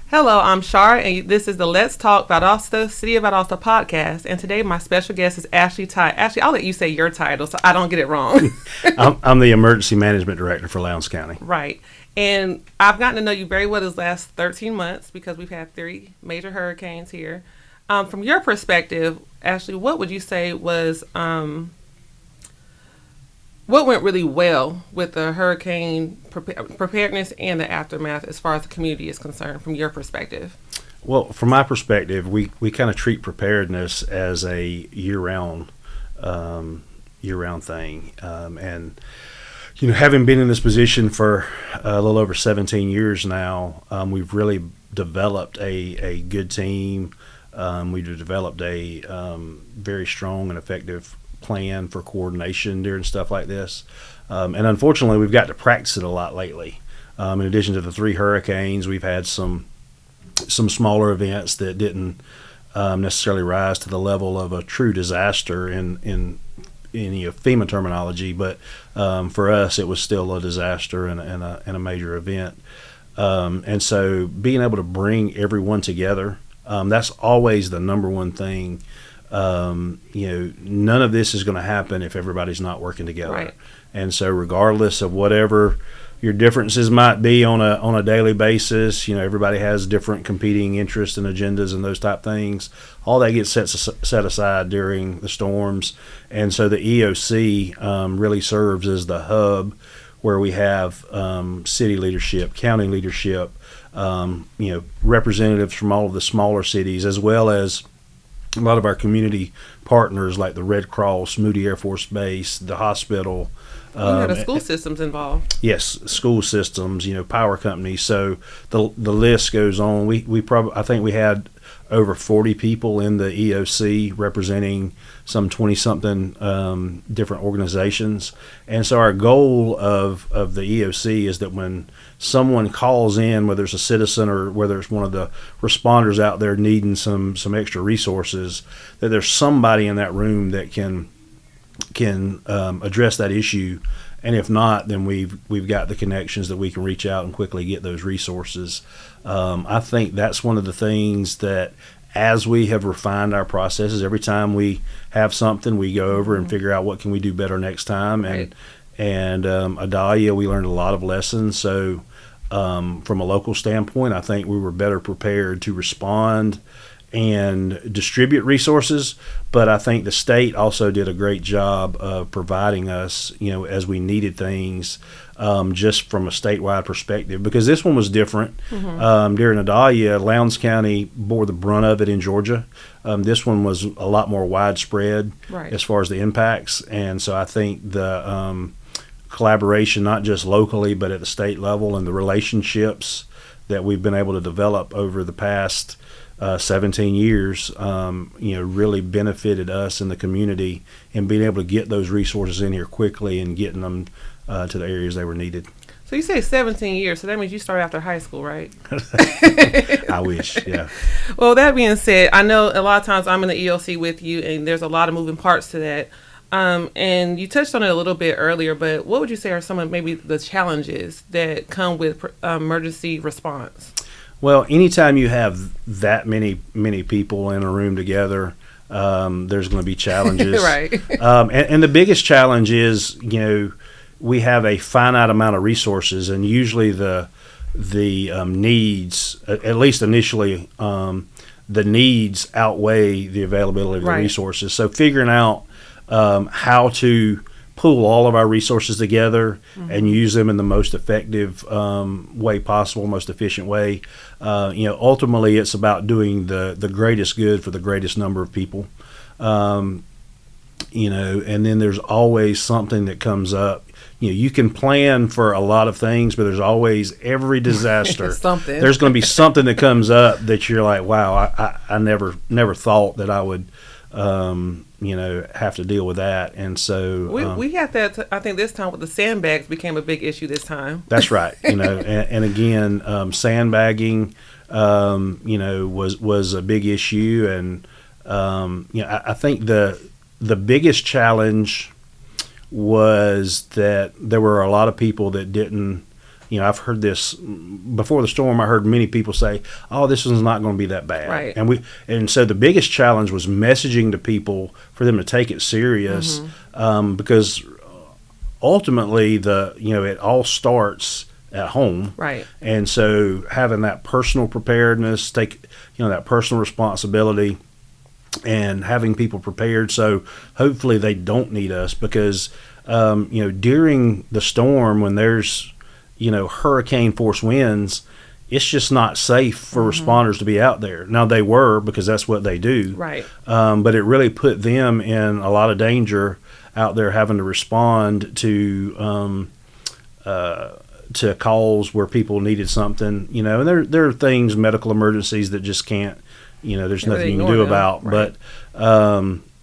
Hello, I'm Sharah, and this is the Let's Talk Valdosta, City of Valdosta podcast. And today my special guest is Ashley Ty. Ashley, I'll let you say your title so I don't get it wrong. I'm the Emergency Management Director for Lowndes County. Right. And I've gotten to know you very well these last 13 months because we've had 3 major hurricanes here. From your perspective, Ashley, what would you say was what went really well with the hurricane preparedness and the aftermath as far as the community is concerned from your perspective? Well, from my perspective, we kind of treat preparedness as a year-round thing. And, having been in this position for a little over 17 years now, we've really developed a good team. We've developed a very strong and effective plan for coordination during stuff like this. And unfortunately, we've got to practice it a lot lately. In addition to the 3 hurricanes, we've had some smaller events that didn't necessarily rise to the level of a true disaster in FEMA terminology, but for us, it was still a disaster and a major event. And so being able to bring everyone together, that's always the number one thing. None of this is going to happen if everybody's not working together. Right. And so regardless of whatever your differences might be on a daily basis, everybody has different competing interests and agendas and those type things. All that gets set aside during the storms. And so the EOC really serves as the hub where we have city leadership, county leadership, representatives from all of the smaller cities, as well as a lot of our community partners like the Red Cross, Moody Air Force Base, the hospital. The school systems involved. Yes, school systems, power companies. So the list goes on. I think we had over 40 people in the EOC representing some 20-something different organizations. And so our goal of the EOC is that when someone calls in, whether it's a citizen or whether it's one of the responders out there needing some extra resources, that there's somebody in that room that can address that issue. And if not, then we've got the connections that we can reach out and quickly get those resources. I think that's one of the things that, as we have refined our processes, every time we have something, we go over and figure out what can we do better next time. Right. And Adalia, we learned a lot of lessons. So from a local standpoint, I think we were better prepared to respond and distribute resources, but I think the state also did a great job of providing us, as we needed things, just from a statewide perspective, because this one was different. During Adalia, Lowndes County bore the brunt of it in Georgia. This one was a lot more widespread as far as the impacts, and so I think the collaboration, not just locally, but at the state level, and the relationships that we've been able to develop over the past 17 years, really benefited us in the community in being able to get those resources in here quickly and getting them to the areas they were needed. So you say 17 years, so that means you started after high school, right? I wish, yeah. Well, that being said, I know a lot of times I'm in the EOC with you, and there's a lot of moving parts to that. And you touched on it a little bit earlier, but what would you say are some of maybe the challenges that come with emergency response? Well, anytime you have that many people in a room together, there's going to be challenges. Right. And the biggest challenge is, we have a finite amount of resources, and usually the needs, at least initially, the needs outweigh the availability of the resources. So figuring out how to pool all of our resources together and use them in the most effective way possible, most efficient way. Ultimately, it's about doing the greatest good for the greatest number of people. And then there's always something that comes up. You can plan for a lot of things, but there's always every disaster. Something. There's going to be something that comes up that you're like, wow, I never thought that I would have to deal with that. And so we had that, I think this time with the sandbags became a big issue this time. That's right. And again, sandbagging, was a big issue. And, I think the biggest challenge was that there were a lot of people that didn't I've heard this before the storm. I heard many people say, "Oh, this one's not going to be that bad." Right. And so the biggest challenge was messaging to people for them to take it serious, because ultimately it all starts at home. Right. And so having that personal preparedness, take that personal responsibility, and having people prepared so hopefully they don't need us, because during the storm, when there's hurricane force winds, it's just not safe for responders to be out there. Now, they were, because that's what they do, Right. But it really put them in a lot of danger out there, having to respond to calls where people needed something, and there are things, medical emergencies, that just can't, there's nothing you can do about. Right.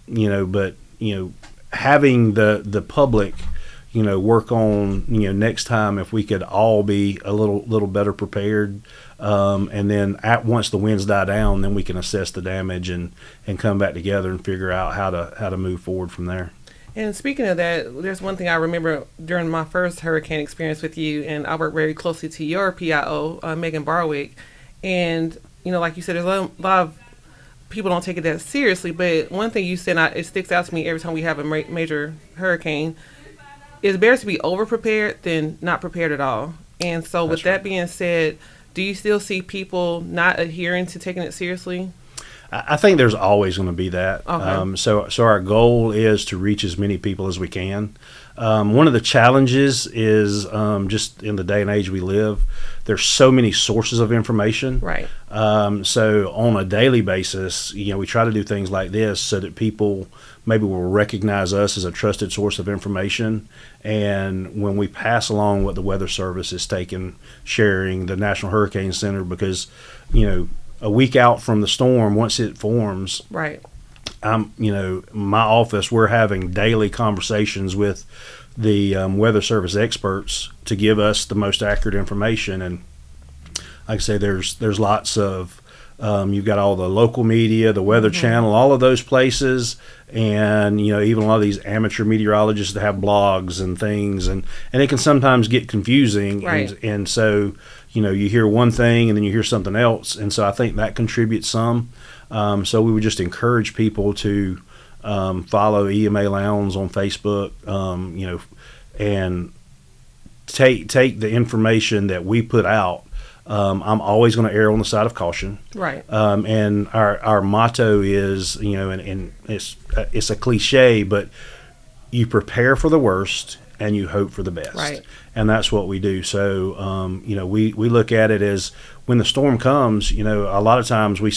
But having the public, work on, next time, if we could all be a little better prepared, and then once the winds die down, then we can assess the damage and come back together and figure out how to move forward from there. And speaking of that, there's one thing I remember during my first hurricane experience with you, and I worked very closely to your PIO, Megan Barwick. And, like you said, there's a lot of people don't take it that seriously, but one thing you said, it sticks out to me every time we have a major hurricane, it's better to be over-prepared than not prepared at all. And so with that being said, do you still see people not adhering to taking it seriously? I think there's always going to be that. Okay. So our goal is to reach as many people as we can. One of the challenges is just in the day and age we live, there's so many sources of information. Right. So on a daily basis, we try to do things like this so that people maybe will recognize us as a trusted source of information. And when we pass along what the Weather Service is sharing, the National Hurricane Center, because, a week out from the storm, once it forms, Right. My office, we're having daily conversations with the Weather Service experts to give us the most accurate information. And like I say, there's lots of, you've got all the local media, the Weather Channel, all of those places, and even a lot of these amateur meteorologists that have blogs and things, and it can sometimes get confusing. Right. And so you hear one thing and then you hear something else, and so I think that contributes some. So we would just encourage people to follow EMA Lounge on Facebook, and take the information that we put out. I'm always going to err on the side of caution. Right. And our motto is, and it's a cliche, but you prepare for the worst and you hope for the best. Right. And that's what we do. So, we look at it as when the storm comes, a lot of times we're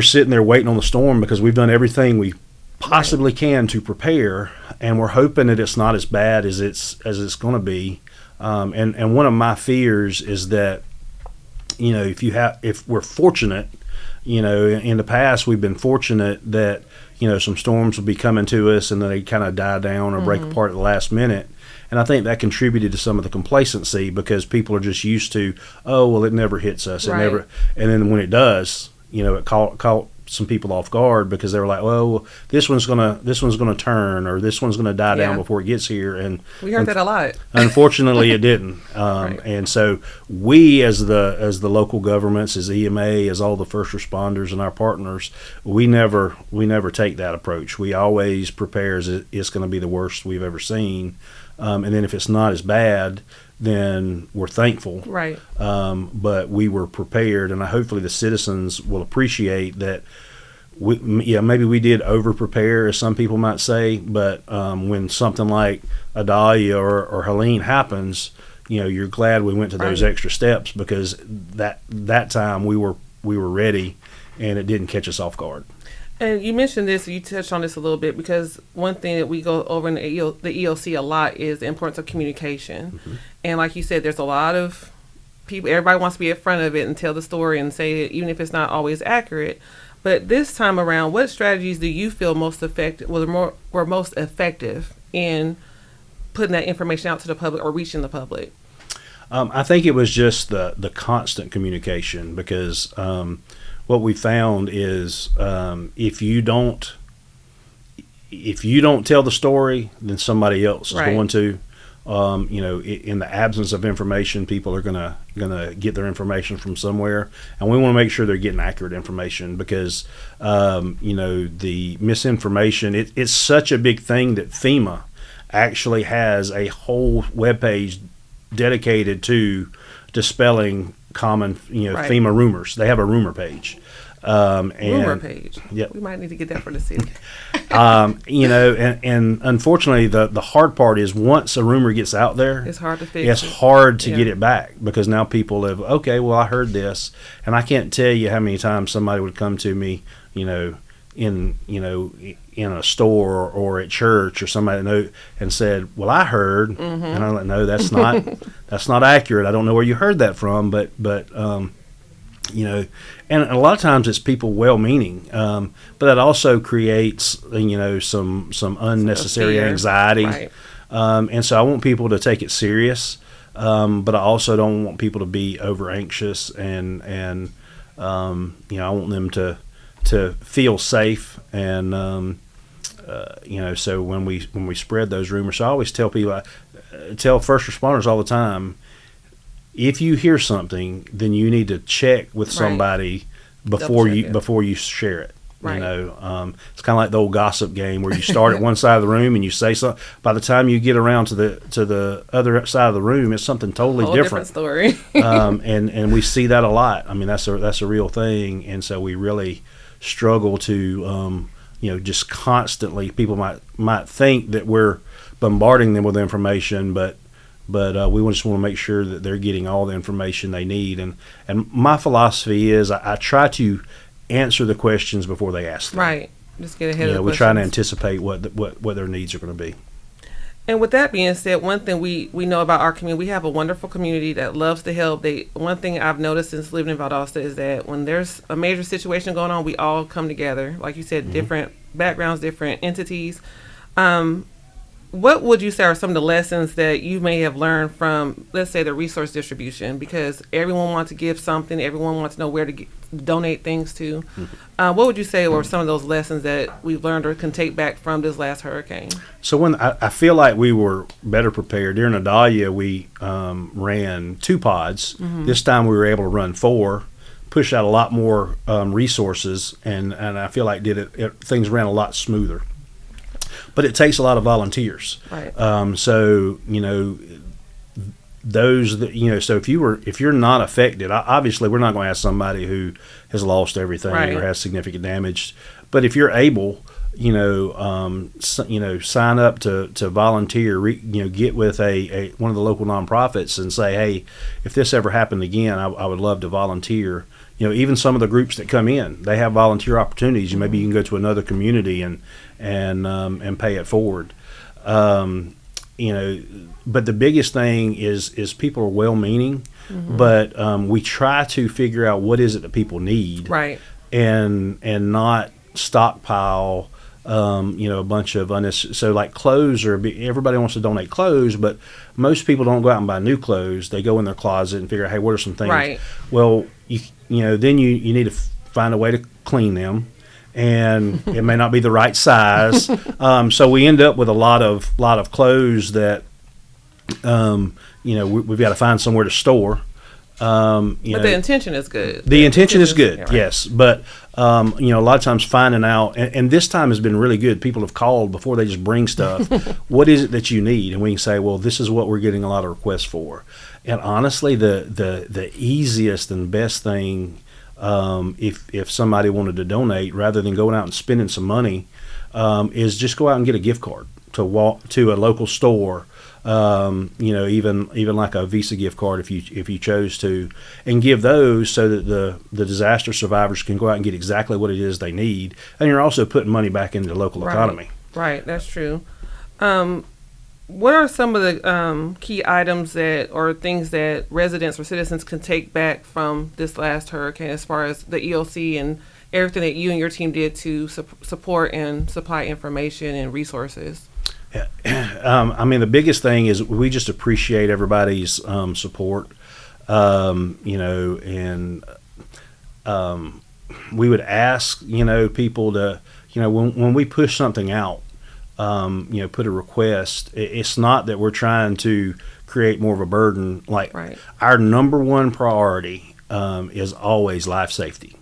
sitting there waiting on the storm because we've done everything we possibly can to prepare, and we're hoping that it's not as bad as it's going to be. And one of my fears is that, if we're fortunate, in the past we've been fortunate that, some storms will be coming to us and then they kind of die down or break apart at the last minute. And I think that contributed to some of the complacency, because people are just used to, oh, well, it never hits us. Right. And then when it does, it caught some people off guard, because they were like, well, this one's gonna turn, or this one's gonna die down before it gets here. And We heard that a lot. Unfortunately, it didn't. Right. And so we, as the local governments, as EMA, as all the first responders and our partners, we never take that approach. We always prepare as it's going to be the worst we've ever seen, and then if it's not as bad, then we're thankful. Right. But we were prepared, and hopefully the citizens will appreciate that. Maybe we did over prepare, as some people might say, but when something like Idalia or Helene happens, you're glad we went to those extra steps, because that time we were ready, and it didn't catch us off guard. And you mentioned this, you touched on this a little bit, because one thing that we go over in the EOC a lot is the importance of communication. Mm-hmm. And like you said, there's a lot of people, everybody wants to be in front of it and tell the story and say it, even if it's not always accurate. But this time around, what strategies do you feel were most effective in putting that information out to the public or reaching the public? I think it was just the constant communication, because what we found is if you don't tell the story, then somebody else is Right. going to. in the absence of information, people are gonna get their information from somewhere, and we want to make sure they're getting accurate information because the misinformation. It's such a big thing that FEMA actually has a whole webpage dedicated to dispelling common Right. FEMA rumors. They have a rumor page. Rumor page. Yep. We might need to get that for the city. And unfortunately, the hard part is once a rumor gets out there, It's hard to fix. it's hard to get it back because now people have, okay, well, I heard this, and I can't tell you how many times somebody would come to me, in a store or at church or somebody and said, well, I heard, and I'm like, no, that's not accurate. I don't know where you heard that from, but and a lot of times it's people well-meaning, but that also creates, some unnecessary fear. anxiety. Right. And so I want people to take it serious, but I also don't want people to be over anxious and I want them to feel safe and so when we spread those rumors, so I always tell people, tell first responders all the time, if you hear something, then you need to check with somebody before you share it. Right. It's kind of like the old gossip game where you start at one side of the room and you say something. By the time you get around to the other side of the room, it's something totally different story. and we see that a lot. I mean, that's a real thing, and so we really struggle to just constantly. People might think that we're bombarding them with information, but we just want to make sure that they're getting all the information they need. And my philosophy is I try to answer the questions before they ask them. Right. Just get ahead of the We questions. try to anticipate what their needs are going to be. And with that being said, one thing we know about our community, we have a wonderful community that loves to help. One thing I've noticed since living in Valdosta is that when there's a major situation going on, we all come together. Like you said, different backgrounds, different entities. What would you say are some of the lessons that you may have learned from, let's say, the resource distribution? Because everyone wants to give something, everyone wants to know where to donate things to. What would you say were some of those lessons that we've learned or can take back from this last hurricane? So when I feel like we were better prepared during Adalia, we ran 2 pods. This time we were able to run 4, push out a lot more resources, and I feel like things ran a lot smoother. But it takes a lot of volunteers. Right. So those that so if you're not affected, obviously we're not going to ask somebody who has lost everything or has significant damage. But if you're able, sign up to volunteer. Get with one of the local nonprofits and say, hey, if this ever happened again, I would love to volunteer. Even some of the groups that come in, they have volunteer opportunities. Maybe you can go to another community and pay it forward. But the biggest thing is people are well-meaning, but we try to figure out what is it that people need, Right. and not stockpile. A bunch of unnecessary. So like clothes everybody wants to donate clothes, but most people don't go out and buy new clothes. They go in their closet and figure out, hey, what are some things? Right. Well, then you need to find a way to clean them, and it may not be the right size. So we end up with a lot of clothes that we've got to find somewhere to store. But the intention is good. The intention is good, right. yes. But, a lot of times finding out, and this time has been really good. People have called before they just bring stuff. What is it that you need? And we can say, well, this is what we're getting a lot of requests for. And honestly, the easiest and best thing, if somebody wanted to donate, rather than going out and spending some money, is just go out and get a gift card to walk to a local store. Even like a Visa gift card if you chose to, and give those so that the disaster survivors can go out and get exactly what it is they need, and you're also putting money back into the local economy. Right, that's true. What are some of the key items or things that residents or citizens can take back from this last hurricane, as far as the EOC and everything that you and your team did to support and supply information and resources? The biggest thing is we just appreciate everybody's support, and we would ask, people to, when we push something out, put a request, it's not that we're trying to create more of a burden. Like Right. our number one priority is always life safety,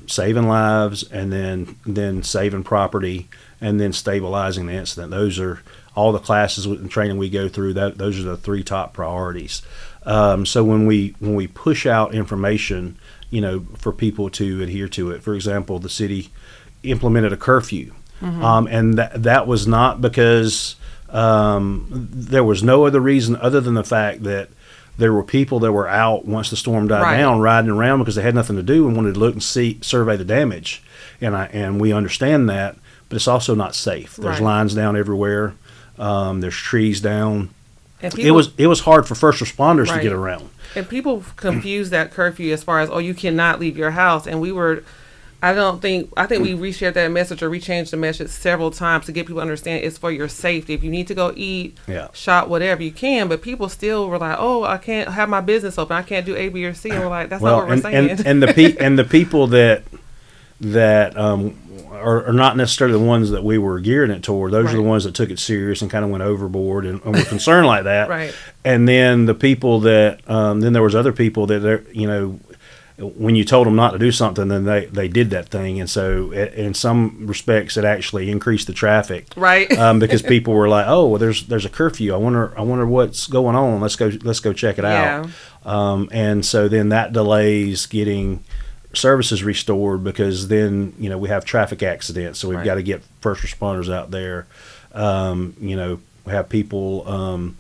saving lives, and then saving property, and then stabilizing the incident. Those are all the classes and training we go through. Those are the three top priorities. So when we push out information, for people to adhere to it. For example, the city implemented a curfew, and that was not because there was no other reason other than the fact that there were people that were out once the storm died down, riding around because they had nothing to do and wanted to look and survey the damage. And we understand that, but it's also not safe. There's lines down everywhere. There's trees down. And it was hard for first responders to get around. And people confuse that curfew as far as, you cannot leave your house. And I think we reshared that message or rechanged the message several times to get people to understand it's for your safety. If you need to go eat, shop, whatever, you can. But people still were like, I can't have my business open. I can't do A, B, or C. And we're like, that's not what we're saying. And the people that are not necessarily the ones that we were gearing it toward. Those are the ones that took it serious and kind of went overboard and were concerned like that. Right. And then the people that then there was other people that when you told them not to do something, then they did that thing. And so in some respects, it actually increased the traffic. Right. Because people were like, there's a curfew. I wonder what's going on. Let's go check it out. And so then that delays getting services restored, because then we have traffic accidents, so we've got to get first responders out there. We have people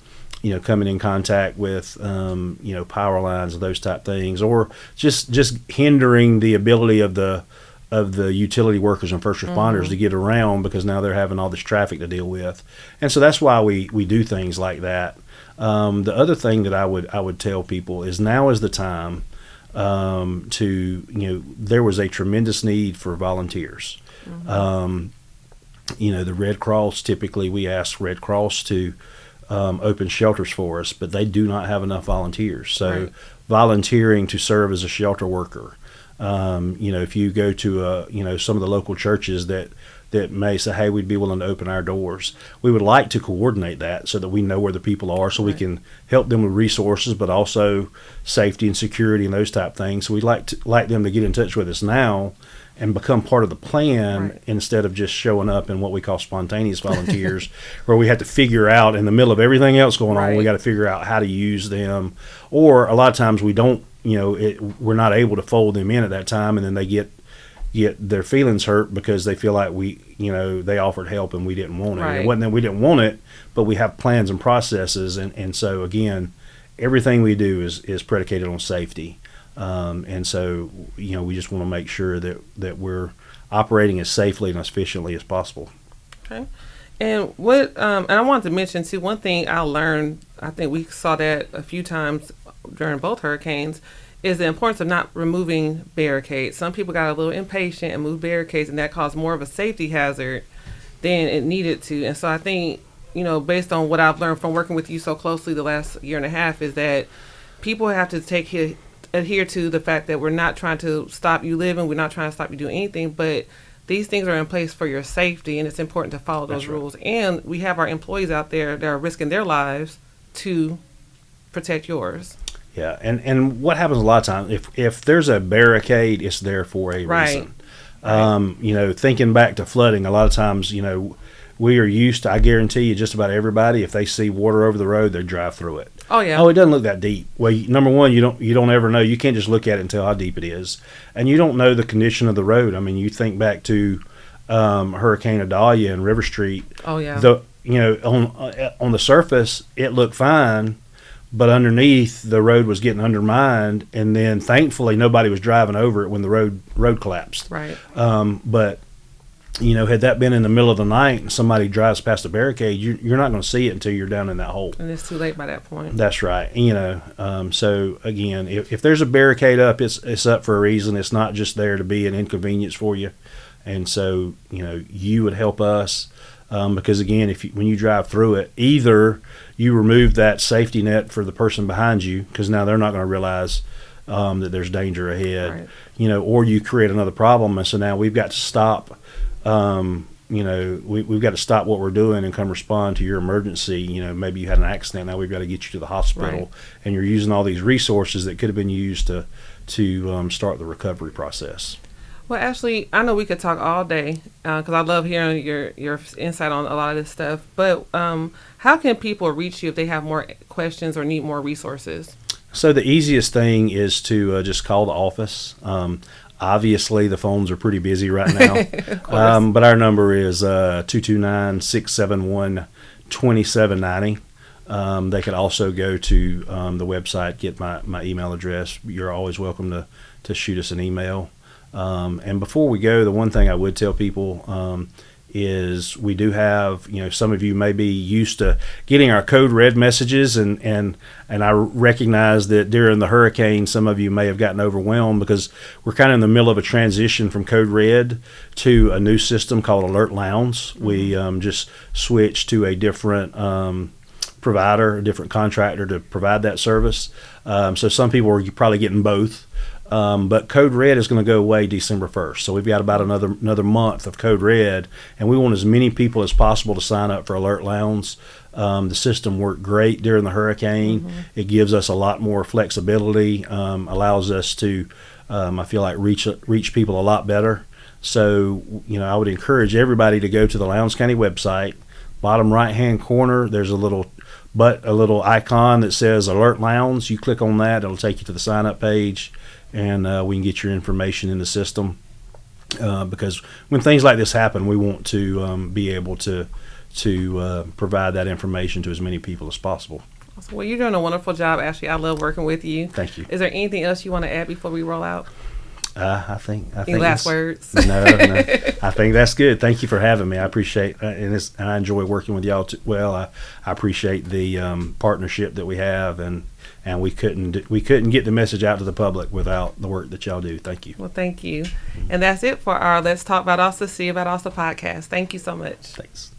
coming in contact with power lines and those type things, or just hindering the ability of the utility workers and first responders to get around, because now they're having all this traffic to deal with. And so that's why we do things like that. The other thing that I would tell people is now is the time there was a tremendous need for volunteers. The Red Cross, typically we ask Red Cross to open shelters for us, but they do not have enough volunteers. So volunteering to serve as a shelter worker, if you go to some of the local churches that may say, hey, we'd be willing to open our doors. We would like to coordinate that so that we know where the people are, so we can help them with resources, but also safety and security and those type things. So we'd like them to get in touch with us now and become part of the plan, instead of just showing up in what we call spontaneous volunteers, where we have to figure out in the middle of everything else going on, we got to figure out how to use them. Or a lot of times we don't, we're not able to fold them in at that time, and then they get their feelings hurt because they feel like they offered help and we didn't want it. It wasn't that we didn't want it, but we have plans and processes. And so again, everything we do is predicated on safety. And so, we just want to make sure that we're operating as safely and as efficiently as possible. Okay. And and I wanted to mention too, one thing I learned, I think we saw that a few times during both hurricanes, is the importance of not removing barricades. Some people got a little impatient and moved barricades, and that caused more of a safety hazard than it needed to. And so I think, based on what I've learned from working with you so closely the last year and a half, is that people have to adhere to the fact that we're not trying to stop you living, we're not trying to stop you doing anything, but these things are in place for your safety, and it's important to follow those rules. And we have our employees out there that are risking their lives to protect yours. Yeah, and what happens a lot of times, if there's a barricade, it's there for a reason. Thinking back to flooding, a lot of times, we are used to, I guarantee you, just about everybody, if they see water over the road, they drive through it. Oh, yeah. Oh, it doesn't look that deep. Well, number one, you don't ever know. You can't just look at it and tell how deep it is. And you don't know the condition of the road. I mean, you think back to Hurricane Idalia and River Street. Oh, yeah. On the surface, it looked fine, but underneath, the road was getting undermined, and then thankfully nobody was driving over it when the road collapsed. Right. But had that been in the middle of the night and somebody drives past a barricade, you're not going to see it until you're down in that hole. And it's too late by that point. That's right. So again, if there's a barricade up, it's up for a reason. It's not just there to be an inconvenience for you. And so you would help us. Because again, when you drive through it, either you remove that safety net for the person behind you, because now they're not going to realize that there's danger ahead, or you create another problem, and so now we've got to stop, we've got to stop what we're doing and come respond to your emergency. Maybe you had an accident. Now we've got to get you to the hospital, Right. and you're using all these resources that could have been used to start the recovery process. Well, Ashley, I know we could talk all day because I love hearing your insight on a lot of this stuff. But how can people reach you if they have more questions or need more resources? So the easiest thing is to just call the office. Obviously, the phones are pretty busy right now, but our number is 229-671-2790. They could also go to the website, get my email address. You're always welcome to shoot us an email. And before we go, the one thing I would tell people is we do have, some of you may be used to getting our code red messages, and I recognize that during the hurricane, some of you may have gotten overwhelmed because we're kind of in the middle of a transition from code red to a new system called Alert Lounge. Mm-hmm. We just switched to a different provider, a different contractor to provide that service. So some people are probably getting both. But Code Red is going to go away December 1st. So we've got about another month of Code Red, and we want as many people as possible to sign up for Alert Lounge. The system worked great during the hurricane. Mm-hmm. It gives us a lot more flexibility, allows us to, I feel like, reach people a lot better. So, I would encourage everybody to go to the Lowndes County website. Bottom right-hand corner, there's a little icon that says Alert Lounge. You click on that, it'll take you to the sign-up page. And we can get your information in the system because when things like this happen, we want to be able to provide that information to as many people as possible. Well, you're doing a wonderful job, Ashley. I love working with you. Thank you. Is there anything else you want to add before we roll out? I think. Any last words? No. I think that's good. Thank you for having me. I appreciate and I enjoy working with y'all too. Well, I appreciate the partnership that we have, and we couldn't get the message out to the public without the work that y'all do. Thank you. Well, thank you. And that's it for our Let's Talk Valdosta, See Valdosta podcast. Thank you so much. Thanks.